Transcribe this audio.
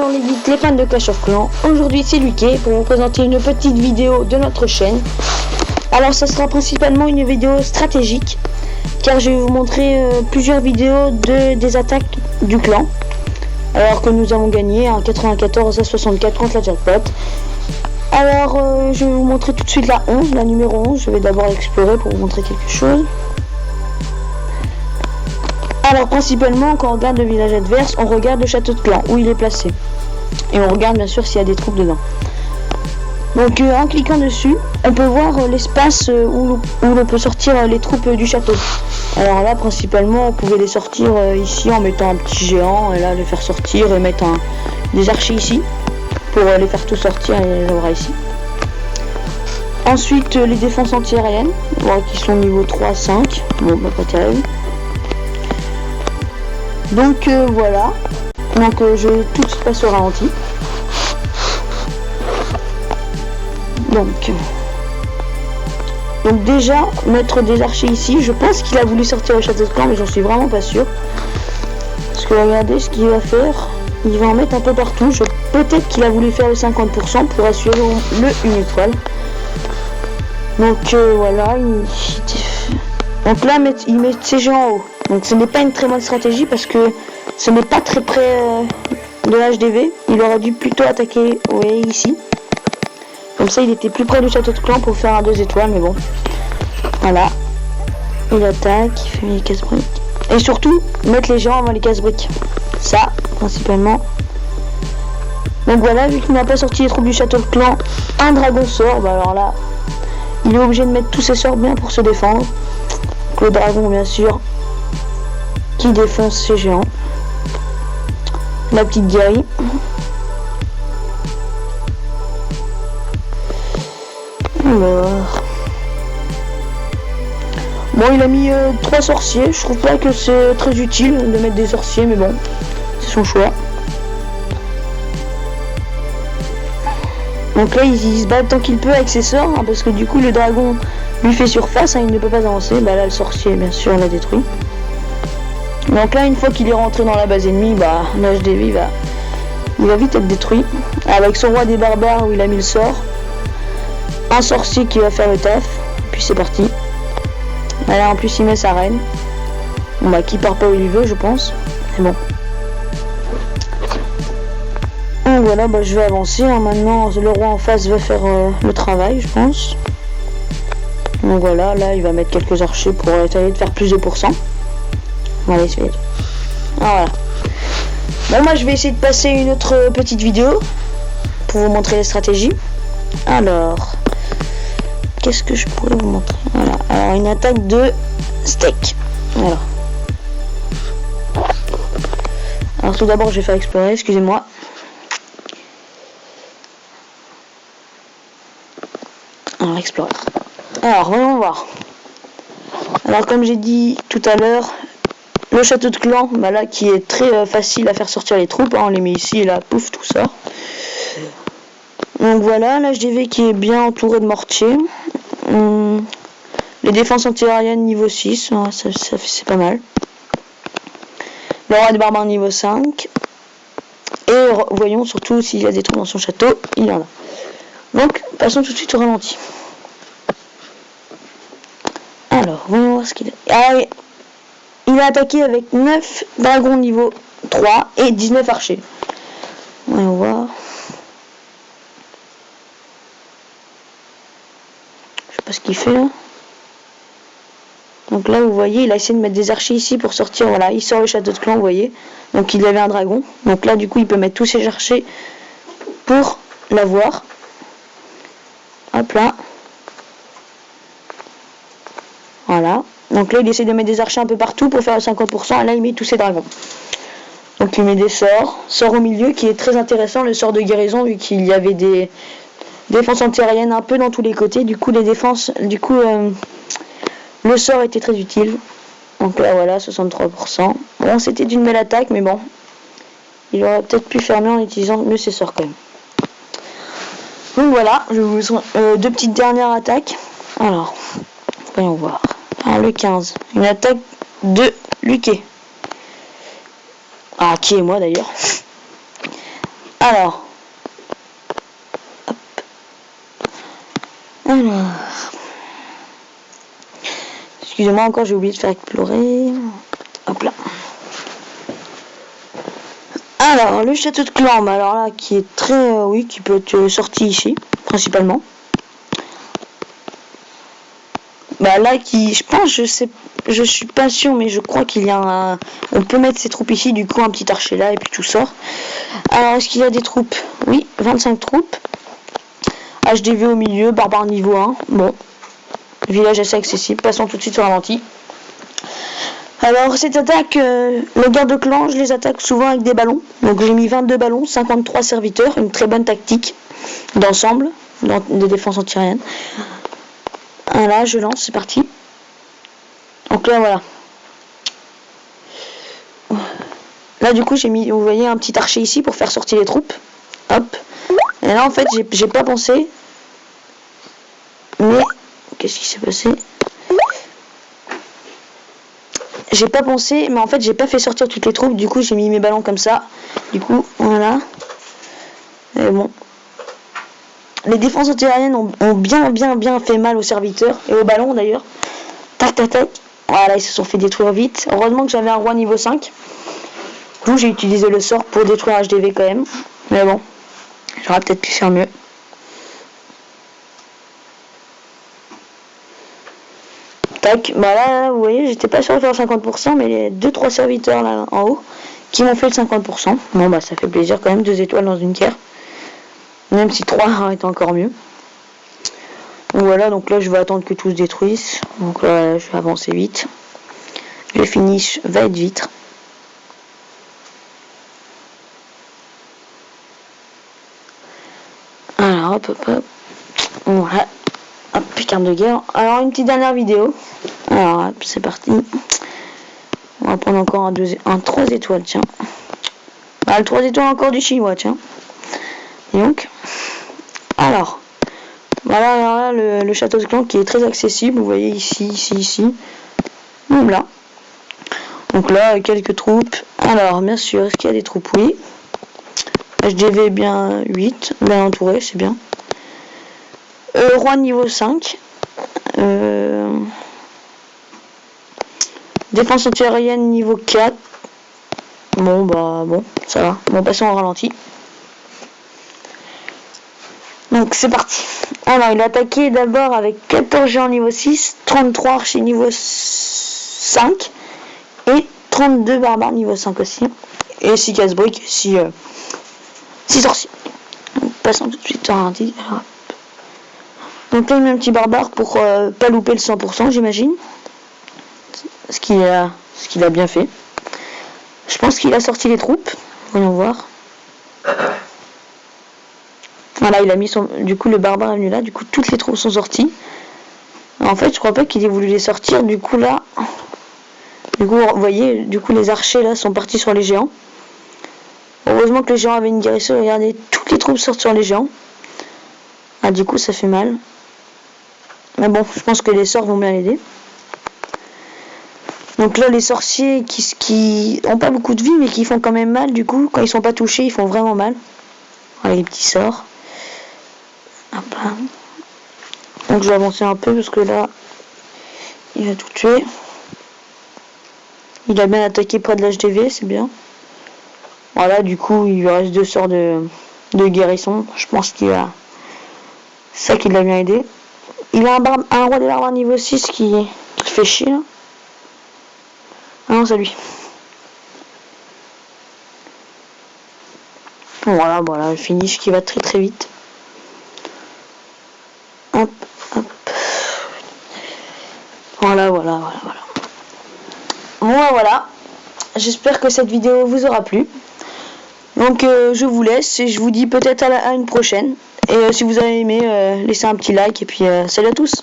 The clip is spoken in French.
on évite les fans de Clash of Clans. Aujourd'hui c'est Luquet pour vous présenter une petite vidéo de notre chaîne. Alors ça sera principalement une vidéo stratégique, car je vais vous montrer plusieurs vidéos des attaques du clan. Alors que nous avons gagné en 94 à 64 contre la jackpot. Alors je vais vous montrer tout de suite la numéro 11. Je vais d'abord l'explorer pour vous montrer quelque chose. Alors principalement quand on regarde le village adverse, on regarde le château de clan, où il est placé. Et on regarde bien sûr s'il y a des troupes dedans. Donc en cliquant dessus, on peut voir l'espace où l'on peut sortir les troupes du château. Alors là principalement on pouvait les sortir ici en mettant un petit géant, et là les faire sortir et mettre des archers ici, pour les faire tout sortir et les avoir ici. Ensuite les défenses anti-aériennes, qui sont niveau 3, 5, bon bah pas terrible. Donc voilà, donc je vais tout de suite passer au ralenti. Donc déjà mettre des archers ici, je pense qu'il a voulu sortir le château de clan, mais j'en suis vraiment pas sûr. Parce que regardez ce qu'il va faire, il va en mettre un peu partout. Peut-être qu'il a voulu faire le 50% pour assurer le une étoile. Donc voilà, donc là il met ses géants en haut. Donc ce n'est pas une très bonne stratégie parce que ce n'est pas très près de l'HDV. Il aurait dû plutôt attaquer, vous voyez ici. Comme ça il était plus près du château de clan pour faire un 2 étoiles, mais bon. Voilà. Il attaque, il fait les casse-briques. Et surtout, mettre les géants avant les casse-briques. Ça, principalement. Donc voilà, vu qu'il n'a pas sorti les troupes du château de clan, un dragon sort, bah alors là, il est obligé de mettre tous ses sorts bien pour se défendre. Donc le dragon bien sûr, qui défonce ses géants. La petite guerrière. Alors. Bon, il a mis 3 sorciers. Je trouve pas que c'est très utile de mettre des sorciers, mais bon, c'est son choix. Donc là, il se bat tant qu'il peut avec ses sorts, parce que du coup, le dragon lui fait surface, il ne peut pas avancer. Bah là, le sorcier, bien sûr, l'a détruit. Donc là, une fois qu'il est rentré dans la base ennemie, bah l'HDV il va vite être détruit. Avec son roi des barbares où il a mis le sort. Un sorcier qui va faire le taf. Puis c'est parti. Là en plus il met sa reine. Bon bah qui part pas où il veut je pense. Mais bon. Donc voilà, bah je vais avancer. Maintenant le roi en face va faire le travail je pense. Donc voilà, là il va mettre quelques archers pour essayer de faire plus de pourcents. Allez, c'est vite. Voilà. Bon, moi je vais essayer de passer une autre petite vidéo pour vous montrer les stratégies. Alors, qu'est-ce que je pourrais vous montrer? Voilà. Alors, une attaque de steak. Voilà. Alors, tout d'abord, je vais faire explorer. Excusez-moi. Alors, explorer. Alors, voyons voir. Alors, comme j'ai dit tout à l'heure, le château de clan, bah là, qui est très facile à faire sortir les troupes, on les met ici et là, pouf, tout sort. Donc voilà, l'HDV qui est bien entouré de mortiers. Les défenses anti-aériennes niveau 6, c'est pas mal. Le roi des barbares niveau 5. Et voyons surtout s'il y a des troupes dans son château, il y en a. Donc, passons tout de suite au ralenti. Alors, voyons voir ce qu'il a. Ah oui. Il a attaqué avec 9 dragons niveau 3 et 19 archers. Voyons voir. Je sais pas ce qu'il fait là. Donc là vous voyez, il a essayé de mettre des archers ici pour sortir. Voilà, il sort le château de clan, vous voyez. Donc il avait un dragon. Donc là du coup il peut mettre tous ses archers pour l'avoir. Hop là. Voilà. Donc là il essaie de mettre des archers un peu partout pour faire le 50%. Et là il met tous ses dragons. Donc il met des sorts. Sort au milieu qui est très intéressant, le sort de guérison, vu qu'il y avait des défenses anti-aériennes un peu dans tous les côtés. Du coup les défenses, le sort était très utile. Donc là voilà, 63%. Bon, c'était d'une belle attaque, mais bon. Il aurait peut-être pu faire mieux en utilisant mieux ses sorts quand même. Donc voilà, je vous deux petites dernières attaques. Alors, voyons voir. Alors le 15, une attaque de Luquet. Ah, qui est moi d'ailleurs. Alors. Hop. Alors. Excusez-moi encore, j'ai oublié de faire explorer. Hop là. Alors, le château de Clambe, alors là, qui est très, oui, qui peut être sorti ici, principalement. Bah là, je pense, je suis pas sûr, mais je crois qu'il y a un, on peut mettre ses troupes ici, du coup un petit archer là, et puis tout sort. Alors, est-ce qu'il y a des troupes? Oui, 25 troupes. HDV au milieu, barbare niveau 1, bon. Village assez accessible, passons tout de suite sur ralenti. Alors cette attaque, le garde de clan, je les attaque souvent avec des ballons. Donc j'ai mis 22 ballons, 53 serviteurs, une très bonne tactique d'ensemble, dans des défenses antiaériennes. Là je lance, c'est parti. Donc là voilà. Là du coup j'ai mis, vous voyez, un petit archer ici pour faire sortir les troupes. Hop. Et là en fait j'ai pas pensé. Mais qu'est-ce qui s'est passé? J'ai pas pensé, mais en fait j'ai pas fait sortir toutes les troupes, du coup j'ai mis mes ballons comme ça, du coup voilà. Et bon, les défenses antiaériennes ont bien fait mal aux serviteurs et aux ballons d'ailleurs. Tac tac tac, voilà, ils se sont fait détruire vite. Heureusement que j'avais un roi niveau 5, du coup j'ai utilisé le sort pour détruire HDV quand même, mais bon, j'aurais peut-être pu faire mieux. Tac, bah là, vous voyez, j'étais pas sûr de faire 50%, mais il y a 2-3 serviteurs là en haut qui m'ont fait le 50%. Bon, bah ça fait plaisir quand même, 2 étoiles dans une guerre. Même si 3 est encore mieux. Donc voilà, donc là je vais attendre que tout se détruise. Donc là, je vais avancer vite. Le finish va être vite. Alors, hop, hop, hop. Voilà. Hop, putain de guerre. Alors, une petite dernière vidéo. Alors, c'est parti. On va prendre encore un 3 étoiles, tiens. Ah, le 3 étoiles encore du chinois, tiens. Et donc, alors, voilà, alors là, le château de clan qui est très accessible. Vous voyez ici, ici. Même là. Donc là, quelques troupes. Alors, bien sûr, est-ce qu'il y a des troupes? Oui. HDV bien 8, bien entouré, c'est bien. Roi niveau 5. Défense antiaérienne niveau 4. Bon, bah, bon, ça va. Bon, passons au ralenti. Donc, c'est parti. Alors, il a attaqué d'abord avec 14 géants niveau 6, 33 archers niveau 5 et 32 barbares niveau 5 aussi. Et 6 casse-briques, 6 sorciers. Donc, passons tout de suite au ralenti. Alors, donc là il met un petit barbare pour pas louper le 100%, j'imagine. Ce qu'il a bien fait. Je pense qu'il a sorti les troupes. Voyons voir. Voilà, il a mis son. Du coup le barbare est venu là, du coup toutes les troupes sont sorties. En fait je crois pas qu'il ait voulu les sortir, du coup là. Du coup vous voyez, du coup les archers là sont partis sur les géants. Heureusement que les géants avaient une guérison, regardez, toutes les troupes sortent sur les géants. Ah du coup ça fait mal. Mais bon, je pense que les sorts vont bien l'aider. Donc là, les sorciers qui ont pas beaucoup de vie, mais qui font quand même mal, du coup, quand ils sont pas touchés, ils font vraiment mal. Voilà les petits sorts. Hop là. Donc je vais avancer un peu, parce que là, il va tout tuer. Il a bien attaqué près de l'HDV, c'est bien. Voilà, du coup, il lui reste 2 sorts de guérison. Je pense qu'il a ça qui l'a bien aidé. Il a un roi des barbares niveau 6 qui fait chier. Ah non, c'est lui. Voilà, le finish qui va très très vite. Hop, hop. Voilà. Voilà. J'espère que cette vidéo vous aura plu. Donc je vous laisse et je vous dis peut-être à une prochaine. Et si vous avez aimé, laissez un petit like et puis salut à tous.